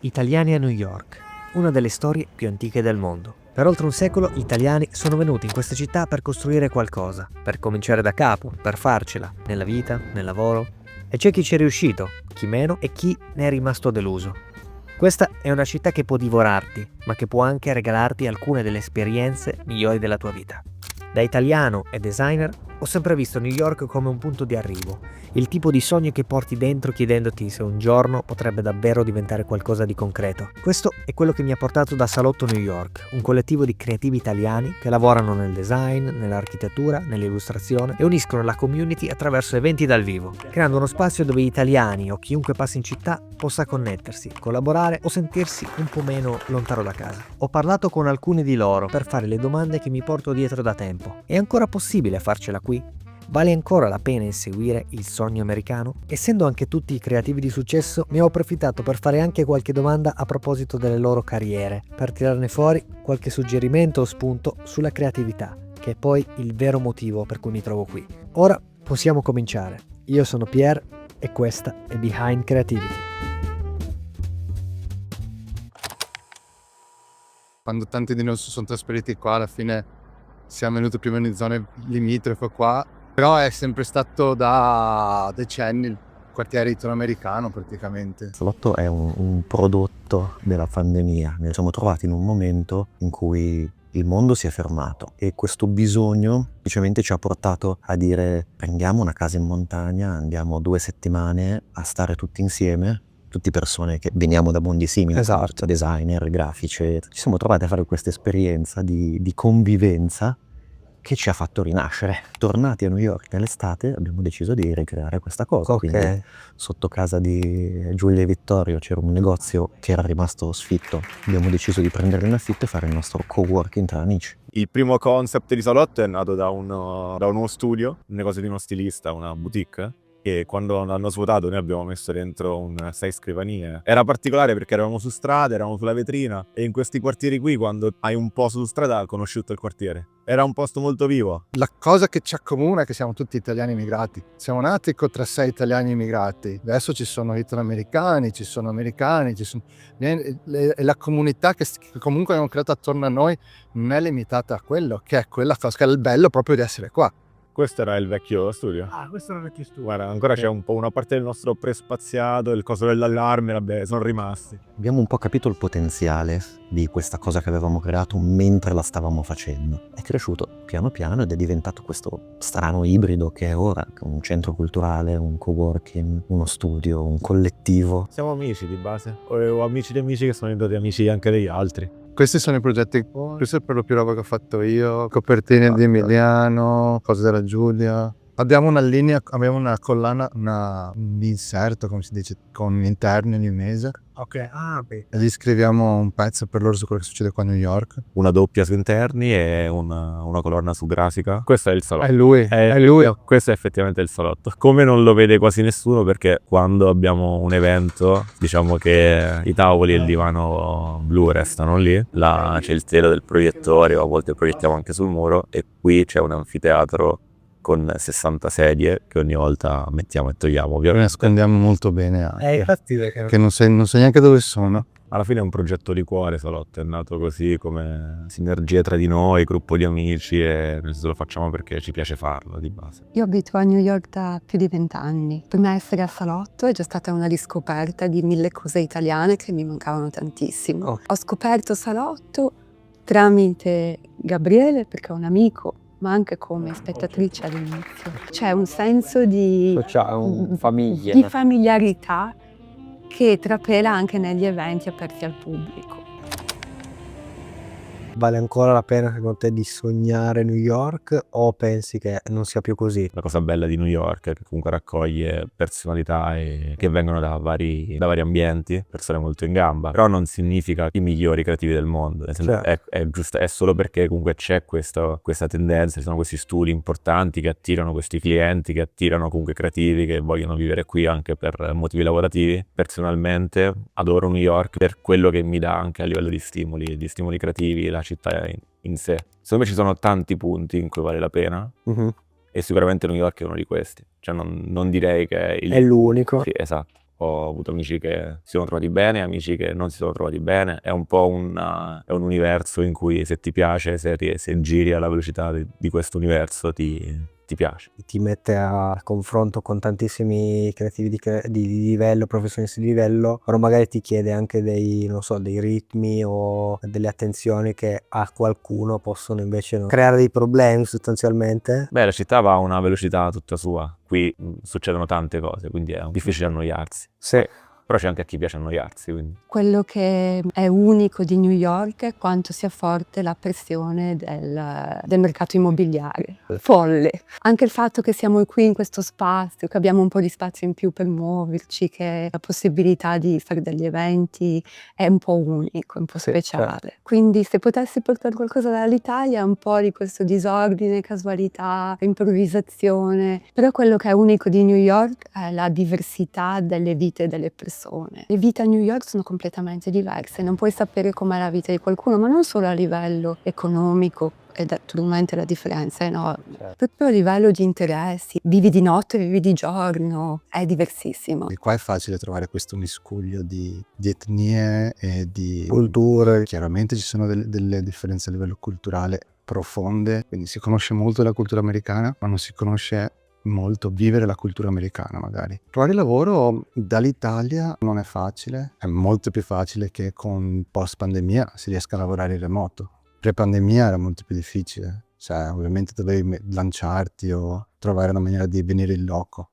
Italiani a New York, una delle storie più antiche del mondo. Per oltre un secolo gli italiani sono venuti in questa città per costruire qualcosa, per cominciare da capo, per farcela, nella vita, nel lavoro. E c'è chi ci è riuscito, chi meno e chi ne è rimasto deluso. Questa è una città che può divorarti, ma che può anche regalarti alcune delle esperienze migliori della tua vita. Da italiano e designer ho sempre visto New York come un punto di arrivo, il tipo di sogno che porti dentro chiedendoti se un giorno potrebbe davvero diventare qualcosa di concreto. Questo è quello che mi ha portato da Salotto New York, un collettivo di creativi italiani che lavorano nel design, nell'architettura, nell'illustrazione e uniscono la community attraverso eventi dal vivo, creando uno spazio dove gli italiani o chiunque passi in città possa connettersi, collaborare o sentirsi un po' meno lontano da casa. Ho parlato con alcuni di loro per fare le domande che mi porto dietro da tempo. È ancora possibile farcela qui? Vale ancora la pena inseguire il sogno americano? Essendo anche tutti creativi di successo, ne ho approfittato per fare anche qualche domanda a proposito delle loro carriere, per tirarne fuori qualche suggerimento o spunto sulla creatività, che è poi il vero motivo per cui mi trovo qui. Ora possiamo cominciare. Io sono Pierre e questa è Behind Creativity. Quando tanti di noi si sono trasferiti qua, alla fine siamo venuti più o meno in zone limitrofe qua, però è sempre stato da decenni il quartiere italoamericano praticamente. Salotto è un prodotto della pandemia. Ne siamo trovati in un momento in cui il mondo si è fermato e questo bisogno semplicemente ci ha portato a dire: prendiamo una casa in montagna, andiamo 2 settimane a stare tutti insieme, tutti persone che veniamo da mondi simili, Esatto. designer, grafici. Ci siamo trovati a fare questa esperienza di convivenza che ci ha fatto rinascere. Tornati a New York nell'estate abbiamo deciso di ricreare questa cosa. Quindi sotto casa di Giulia e Vittorio c'era un negozio che era rimasto sfitto. Abbiamo deciso di prendere in affitto e fare il nostro coworking tra amici. Il primo concept di Salotto è nato da uno studio, un negozio di uno stilista, una boutique, che quando l'hanno svuotato noi abbiamo messo dentro 6 scrivanie. Era particolare perché eravamo su strada, eravamo sulla vetrina, e in questi quartieri qui, quando hai un posto su strada, hai conosciuto il quartiere. Era un posto molto vivo. La cosa che ci accomuna è che siamo tutti italiani immigrati. Siamo nati tra 6 italiani immigrati. Adesso ci sono italoamericani, ci sono americani, e la comunità che comunque abbiamo creato attorno a noi non è limitata a quello, che è quella cosa, che è il bello proprio di essere qua. Questo era il vecchio studio. Questo era il vecchio studio. Guarda, ancora c'è un po' una parte del nostro prespaziato, il coso dell'allarme, vabbè, sono rimasti. Abbiamo un po' capito il potenziale di questa cosa che avevamo creato mentre la stavamo facendo. È cresciuto piano piano ed è diventato questo strano ibrido che è ora un centro culturale, un coworking, uno studio, un collettivo. Siamo amici di base. Ho amici di amici che sono diventati amici anche degli altri. Questi sono i progetti, questo è per lo più roba che ho fatto io, copertine di Emiliano, cose della Giulia. Abbiamo una linea, abbiamo una collana, un inserto, come si dice, con interni ogni mese. Ok, beh. E gli scriviamo un pezzo per loro su quello che succede qua a New York. Una doppia su interni e una colonna su grafica. Questo è il salotto. È lui. Questo è effettivamente il salotto. Come non lo vede quasi nessuno, perché quando abbiamo un evento, diciamo che i tavoli e il divano blu restano lì. Là c'è il telo del proiettore, o a volte proiettiamo anche sul muro, e qui c'è un anfiteatro con 60 sedie che ogni volta mettiamo e togliamo, Lo ovviamente. nascondiamo molto bene anche. Infatti Che non sai neanche dove sono. Alla fine è un progetto di cuore Salotto, è nato così come sinergia tra di noi, gruppo di amici, e noi lo facciamo perché ci piace farlo di base. Io abito a New York da più di 20 anni. Per me essere a Salotto è già stata una riscoperta di 1000 cose italiane che mi mancavano tantissimo. Ho scoperto Salotto tramite Gabriele, perché è un amico, ma anche come spettatrice all'inizio. C'è un senso di familiarità che trapela anche negli eventi aperti al pubblico. Vale ancora la pena secondo te di sognare New York o pensi che non sia più così? La cosa bella di New York è che comunque raccoglie personalità che vengono da vari ambienti, persone molto in gamba, però non significa i migliori creativi del mondo, nel senso, è solo perché comunque c'è questa tendenza, ci sono questi studi importanti che attirano questi clienti, che attirano comunque creativi che vogliono vivere qui anche per motivi lavorativi. Personalmente adoro New York per quello che mi dà anche a livello di stimoli creativi, la città in sé. Secondo me ci sono tanti punti in cui vale la pena, e sicuramente New York è uno di questi. Cioè non direi che È l'unico. Sì, esatto. Ho avuto amici che si sono trovati bene, amici che non si sono trovati bene. È un po' è un universo in cui se ti piace, se giri alla velocità di questo universo ti piace. Ti mette a confronto con tantissimi creativi di livello, professionisti di livello, però magari ti chiede anche non so, dei ritmi o delle attenzioni che a qualcuno possono invece creare dei problemi sostanzialmente. Beh, la città va a una velocità tutta sua. Qui succedono tante cose, quindi è difficile annoiarsi. Sì. Però c'è anche a chi piace annoiarsi, quindi. Quello che è unico di New York è quanto sia forte la pressione del mercato immobiliare. Folle. Anche il fatto che siamo qui in questo spazio, che abbiamo un po' di spazio in più per muoverci, che la possibilità di fare degli eventi è un po' unico, un po' speciale. Certo. Quindi se potessi portare qualcosa dall'Italia, un po' di questo disordine, casualità, improvvisazione. Però quello che è unico di New York è la diversità delle vite delle persone. Le vite a New York sono completamente diverse, non puoi sapere com'è la vita di qualcuno, ma non solo a livello economico, e naturalmente la differenza è enorme, proprio a livello di interessi, vivi di notte, vivi di giorno, è diversissimo. E qua è facile trovare questo miscuglio di etnie e di Culture. Chiaramente ci sono delle differenze a livello culturale profonde, quindi si conosce molto la cultura americana, ma non si conosce molto vivere la cultura americana magari. Trovare lavoro dall'Italia non è facile, è molto più facile che con post pandemia si riesca a lavorare in remoto. Pre-pandemia era molto più difficile, cioè ovviamente dovevi lanciarti o trovare una maniera di venire in loco.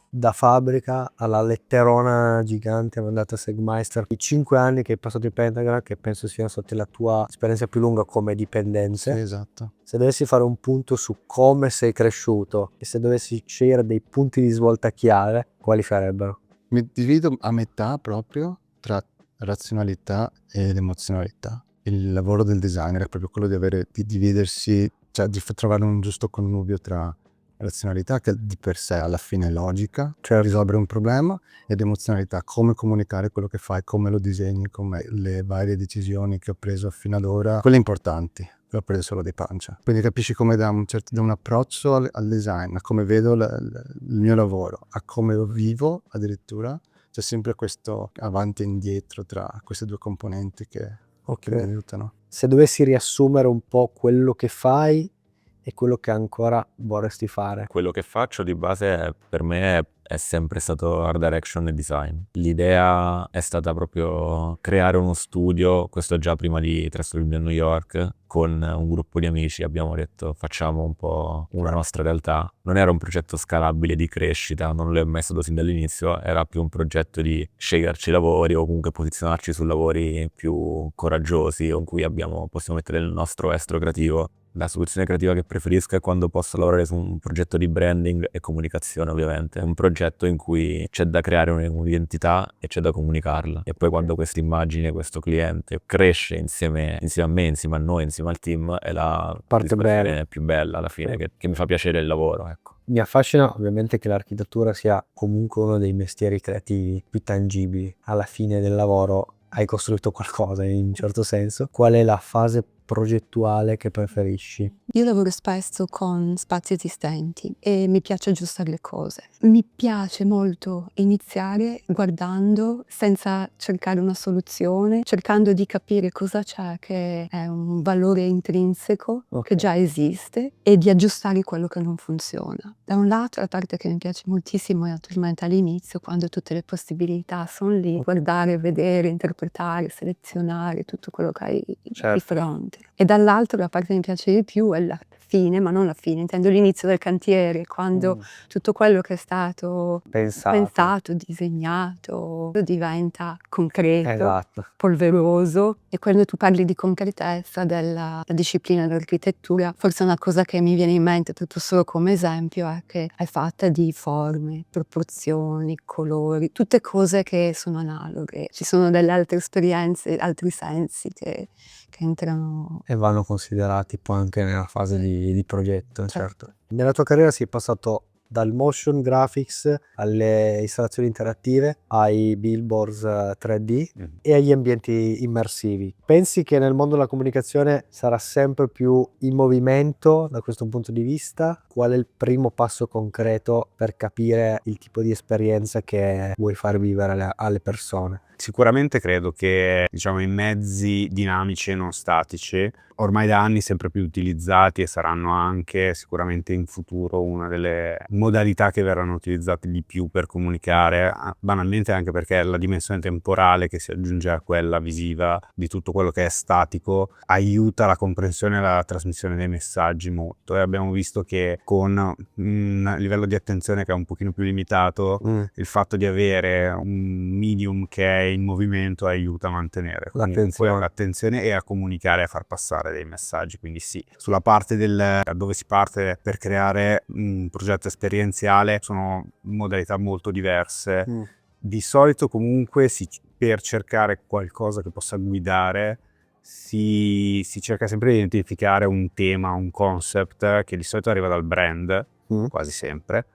Da fabbrica alla letterona gigante mandata a Segmeister, i 5 anni che hai passato in Pentagram, che penso siano stati la tua esperienza più lunga come dipendente. Sì, esatto. Se dovessi fare un punto su come sei cresciuto e se dovessi scegliere dei punti di svolta chiave, quali sarebbero? Mi divido a metà proprio tra razionalità ed emozionalità. Il lavoro del designer è proprio quello di dividersi, cioè di trovare un giusto connubio tra razionalità, che di per sé alla fine è logica, cioè risolvere un problema, ed emozionalità, come comunicare quello che fai, come lo disegni, come le varie decisioni che ho preso fino ad ora, quelle importanti. Ho preso solo di pancia. Quindi capisci come da un approccio al design, a come vedo il mio lavoro, a come lo vivo addirittura, c'è sempre questo avanti e indietro tra queste due componenti che mi aiutano. Se dovessi riassumere un po' quello che fai e quello che ancora vorresti fare. Quello che faccio di base per me è sempre stato art direction e design. L'idea è stata proprio creare uno studio, questo già prima di trasferirmi a New York, con un gruppo di amici abbiamo detto facciamo un po' una nostra realtà. Non era un progetto scalabile di crescita, non l'ho mai stato sin dall'inizio, era più un progetto di sceglierci lavori o comunque posizionarci su lavori più coraggiosi o in cui possiamo mettere il nostro estro creativo. La soluzione creativa che preferisco è quando posso lavorare su un progetto di branding e comunicazione, ovviamente. Un progetto in cui c'è da creare un'identità e c'è da comunicarla. E poi quando questa immagine, questo cliente cresce insieme a me, insieme a noi, insieme al team, è la Parte bella. più bella alla fine, che mi fa piacere il lavoro, ecco. Mi affascina ovviamente che l'architettura sia comunque uno dei mestieri creativi più tangibili. Alla fine del lavoro hai costruito qualcosa in un certo senso. Qual è la fase progettuale che preferisci? Io lavoro spesso con spazi esistenti e mi piace aggiustare le cose. Mi piace molto iniziare guardando senza cercare una soluzione, cercando di capire cosa c'è che è un valore intrinseco che già esiste e di aggiustare quello che non funziona. Da un lato la parte che mi piace moltissimo è naturalmente all'inizio, quando tutte le possibilità sono lì, guardare, vedere, interpretare, selezionare tutto quello che hai di fronte. E dall'altro la parte che mi piace di più è la fine, ma non la fine, intendo l'inizio del cantiere, quando tutto quello che è stato pensato, disegnato, diventa concreto, polveroso. E quando tu parli di concretezza della disciplina dell'architettura, forse una cosa che mi viene in mente, proprio solo come esempio, è che è fatta di forme, proporzioni, colori, tutte cose che sono analoghe. Ci sono delle altre esperienze, altri sensi che entrano. E vanno considerati poi anche nella fase di progetto, certo. Nella tua carriera sei passato dal motion graphics alle installazioni interattive, ai billboards 3D e agli ambienti immersivi. Pensi che nel mondo della comunicazione sarà sempre più in movimento da questo punto di vista? Qual è il primo passo concreto per capire il tipo di esperienza che vuoi far vivere alle persone? Sicuramente credo che, diciamo, i mezzi dinamici e non statici, ormai da anni sempre più utilizzati e saranno anche sicuramente in futuro una delle modalità che verranno utilizzate di più per comunicare, banalmente anche perché la dimensione temporale che si aggiunge a quella visiva di tutto quello che è statico aiuta la comprensione e la trasmissione dei messaggi molto, e abbiamo visto che con un livello di attenzione che è un pochino più limitato, il fatto di avere un medium che è in movimento aiuta a mantenere l'attenzione e a comunicare e a far passare dei messaggi. Quindi sì, sulla parte da dove si parte per creare un progetto esperienziale sono modalità molto diverse. Di solito comunque per cercare qualcosa che possa guidare si cerca sempre di identificare un tema, un concept che di solito arriva dal brand, quasi sempre,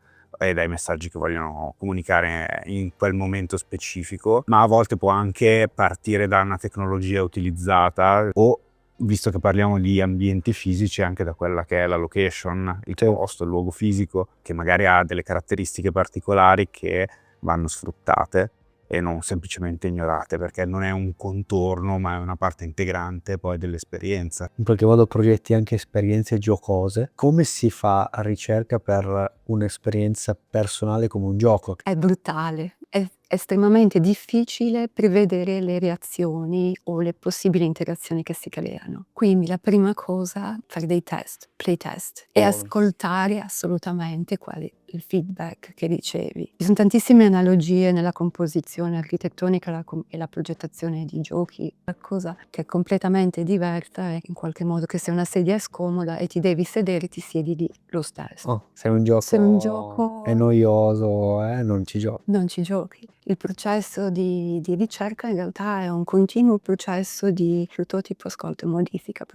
e dai messaggi che vogliono comunicare in quel momento specifico, ma a volte può anche partire da una tecnologia utilizzata o, visto che parliamo di ambienti fisici, anche da quella che è la location, il posto, il luogo fisico, che magari ha delle caratteristiche particolari che vanno sfruttate e non semplicemente ignorate, perché non è un contorno ma è una parte integrante poi dell'esperienza. In qualche modo progetti anche esperienze giocose. Come si fa a ricerca per un'esperienza personale come un gioco? È brutale, è estremamente difficile prevedere le reazioni o le possibili interazioni che si creano. Quindi la prima cosa, fare dei test, playtest, e ascoltare assolutamente qual è il feedback che ricevi. Ci sono tantissime analogie nella composizione architettonica e la progettazione di giochi. La cosa che è completamente diversa è in qualche modo che se una sedia è scomoda e ti devi sedere, ti siedi lì lo stesso. Se un gioco è noioso, non ci giochi. Non ci giochi. Il processo di ricerca in realtà è un continuo processo di prototipo, ascolto e modifica,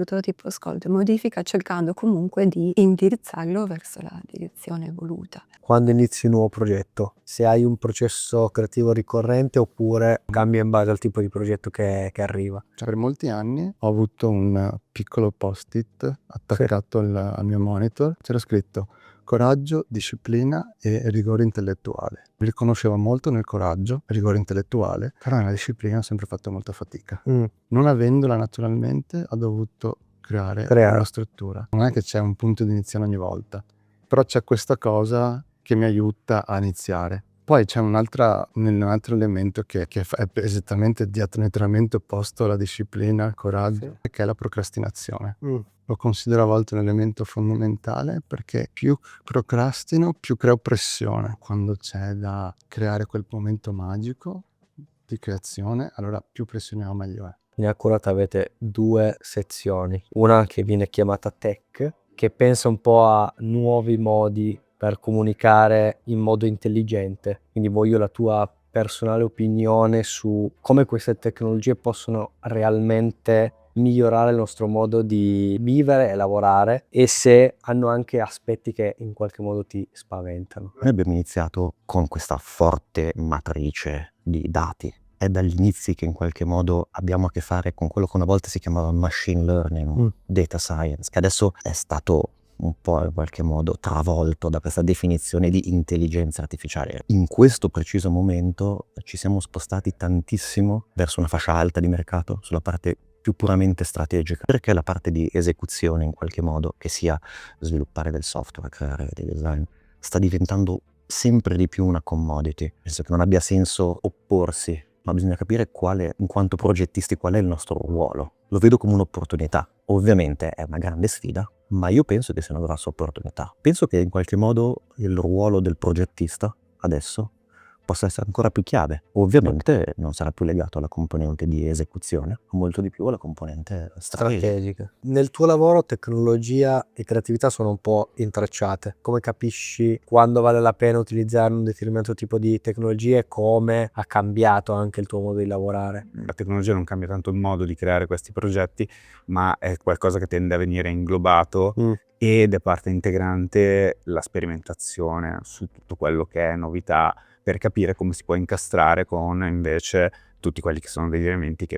cercando comunque di indirizzarlo verso la direzione voluta. Quando inizi un nuovo progetto, se hai un processo creativo ricorrente oppure cambia in base al tipo di progetto che arriva? Cioè, per molti anni ho avuto un piccolo post-it attaccato al mio monitor, c'era scritto coraggio, disciplina e rigore intellettuale. Mi riconoscevo molto nel coraggio e rigore intellettuale, però nella disciplina ho sempre fatto molta fatica. Non avendola naturalmente ho dovuto creare una struttura. Non è che c'è un punto di inizio ogni volta, però c'è questa cosa che mi aiuta a iniziare. Poi c'è un altro elemento che è esattamente diametralmente opposto alla disciplina, al coraggio, che è la procrastinazione. Lo considero a volte un elemento fondamentale perché più procrastino, più creo pressione. Quando c'è da creare quel momento magico di creazione, allora più pressione ho, meglio è. In Accurat avete due sezioni, una che viene chiamata Tech, che pensa un po' a nuovi modi per comunicare in modo intelligente. Quindi voglio la tua personale opinione su come queste tecnologie possono realmente migliorare il nostro modo di vivere e lavorare, e se hanno anche aspetti che in qualche modo ti spaventano. Noi abbiamo iniziato con questa forte matrice di dati. È dagli inizi che in qualche modo abbiamo a che fare con quello che una volta si chiamava machine learning, data science, che adesso è stato un po' in qualche modo travolto da questa definizione di intelligenza artificiale. In questo preciso momento ci siamo spostati tantissimo verso una fascia alta di mercato, sulla parte più puramente strategica, perché la parte di esecuzione in qualche modo, che sia sviluppare del software, creare dei design, sta diventando sempre di più una commodity. Penso che non abbia senso opporsi, ma bisogna capire in quanto progettisti, qual è il nostro ruolo. Lo vedo come un'opportunità. Ovviamente è una grande sfida, ma io penso che sia una grossa opportunità. Penso che in qualche modo il ruolo del progettista adesso possa essere ancora più chiave. Ovviamente non sarà più legato alla componente di esecuzione, ma molto di più alla componente strategica. Nel tuo lavoro tecnologia e creatività sono un po' intrecciate. Come capisci quando vale la pena utilizzare un determinato tipo di tecnologia e come ha cambiato anche il tuo modo di lavorare? La tecnologia non cambia tanto il modo di creare questi progetti, ma è qualcosa che tende a venire inglobato ed è parte integrante la sperimentazione su tutto quello che è novità, per capire come si può incastrare con invece tutti quelli che sono degli elementi che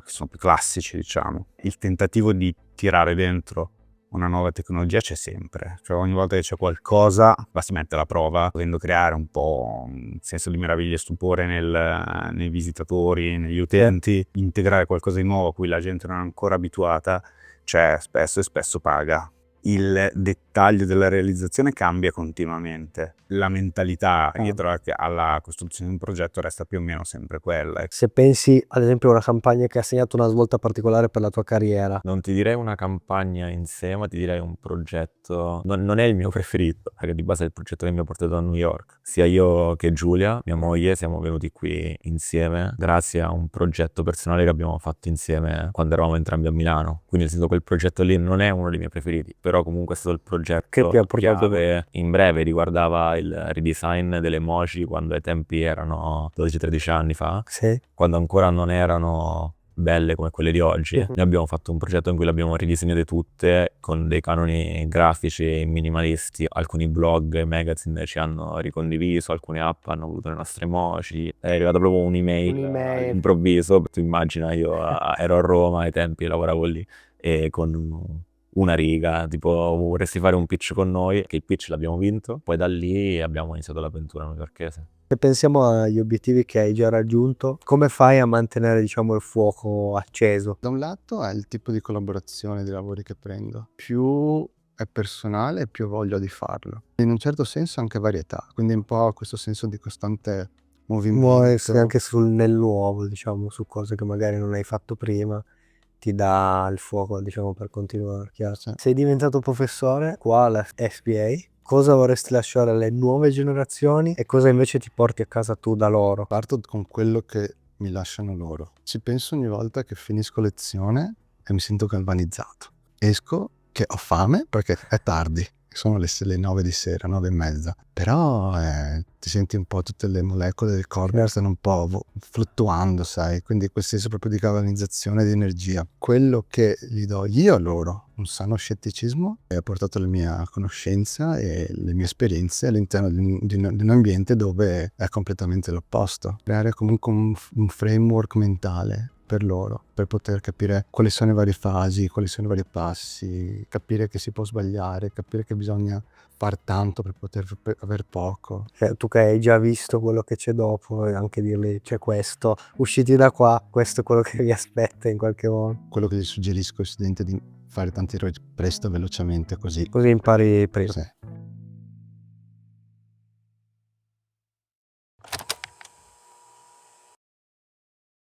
sono più classici, diciamo. Il tentativo di tirare dentro una nuova tecnologia c'è sempre, cioè ogni volta che c'è qualcosa la si mette alla prova, dovendo creare un po' un senso di meraviglia e stupore nei visitatori, negli utenti, integrare qualcosa di nuovo a cui la gente non è ancora abituata, c'è spesso e spesso paga. Il dettaglio della realizzazione cambia continuamente, la mentalità dietro alla costruzione di un progetto resta più o meno sempre quella. Se pensi ad esempio a una campagna che ha segnato una svolta particolare per la tua carriera. Non ti direi una campagna in sé, ma ti direi un progetto. Non è il mio preferito, perché di base è il progetto che mi ha portato a New York. Sia io che Giulia, mia moglie, siamo venuti qui insieme grazie a un progetto personale che abbiamo fatto insieme quando eravamo entrambi a Milano. Quindi nel senso quel progetto lì non è uno dei miei preferiti, però comunque è stato il progetto che ti ha portato chiave. In breve riguardava il redesign delle emoji quando ai tempi erano 12-13 anni fa, Sì. quando ancora non erano belle come quelle di oggi. Noi abbiamo fatto un progetto in cui le abbiamo ridisegnate tutte con dei canoni grafici minimalisti. Alcuni blog e magazine ci hanno ricondiviso, alcune app hanno avuto le nostre emoji. È arrivata proprio un'email all'improvviso. Tu immagina, io ero a Roma ai tempi, lavoravo lì, e con una riga, tipo vorresti fare un pitch con noi, che il pitch l'abbiamo vinto, poi da lì abbiamo iniziato l'avventura newyorkese. Se pensiamo agli obiettivi che hai già raggiunto, come fai a mantenere, diciamo, il fuoco acceso? Da un lato è il tipo di collaborazione di lavori che prendo. Più è personale, più ho voglia di farlo. In un certo senso anche varietà, quindi un po' questo senso di costante movimento. Muoversi anche nel nuovo, diciamo, su cose che magari non hai fatto prima, ti dà il fuoco, diciamo, per continuare. Chiaro. Sì. Sei diventato professore qua alla FBA. Cosa vorresti lasciare alle nuove generazioni e cosa invece ti porti a casa tu da loro? Parto con quello che mi lasciano loro. Ci penso ogni volta che finisco lezione e mi sento galvanizzato. Esco che ho fame perché è tardi, sono le 9 di sera, 9 e mezza. Però ti senti un po' tutte le molecole del corpo stanno un po' fluttuando, sai? Quindi quel senso proprio di galvanizzazione, di energia. Quello che gli do io a loro, un sano scetticismo, e ha portato la mia conoscenza e le mie esperienze all'interno di un ambiente dove è completamente l'opposto. Creare comunque un framework mentale per loro, per poter capire quali sono le varie fasi, quali sono i vari passi, capire che si può sbagliare, capire che bisogna far tanto per poter aver poco. Tu che hai già visto quello che c'è dopo, e anche dirgli c'è questo, usciti da qua, questo è quello che vi aspetta in qualche modo. Quello che gli suggerisco ai studenti è di fare tanti errori presto, velocemente, così Così impari prima. sì.